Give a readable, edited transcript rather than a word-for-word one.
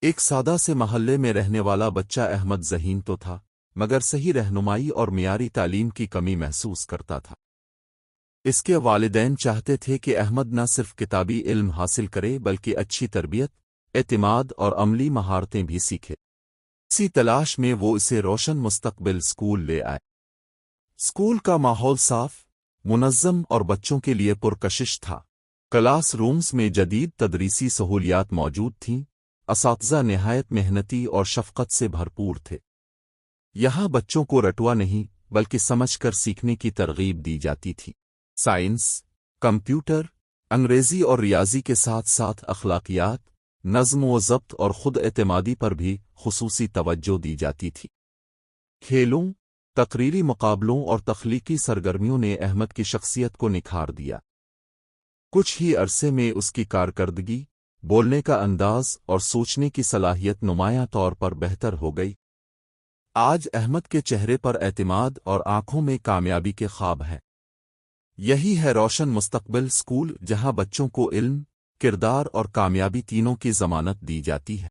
ایک سادہ سے محلے میں رہنے والا بچہ احمد ذہین تو تھا، مگر صحیح رہنمائی اور معیاری تعلیم کی کمی محسوس کرتا تھا۔ اس کے والدین چاہتے تھے کہ احمد نہ صرف کتابی علم حاصل کرے بلکہ اچھی تربیت، اعتماد اور عملی مہارتیں بھی سیکھے۔ اسی تلاش میں وہ اسے روشن مستقبل اسکول لے آئے۔ اسکول کا ماحول صاف، منظم اور بچوں کے لیے پرکشش تھا۔ کلاس رومز میں جدید تدریسی سہولیات موجود تھیں، اساتذہ نہایت محنتی اور شفقت سے بھرپور تھے۔ یہاں بچوں کو رٹوا نہیں بلکہ سمجھ کر سیکھنے کی ترغیب دی جاتی تھی۔ سائنس، کمپیوٹر، انگریزی اور ریاضی کے ساتھ ساتھ اخلاقیات، نظم و ضبط اور خود اعتمادی پر بھی خصوصی توجہ دی جاتی تھی۔ کھیلوں، تقریری مقابلوں اور تخلیقی سرگرمیوں نے احمد کی شخصیت کو نکھار دیا۔ کچھ ہی عرصے میں اس کی کارکردگی، بولنے کا انداز اور سوچنے کی صلاحیت نمایاں طور پر بہتر ہو گئی۔ آج احمد کے چہرے پر اعتماد اور آنکھوں میں کامیابی کے خواب ہیں۔ یہی ہے روشن مستقبل اسکول، جہاں بچوں کو علم، کردار اور کامیابی تینوں کی ضمانت دی جاتی ہے۔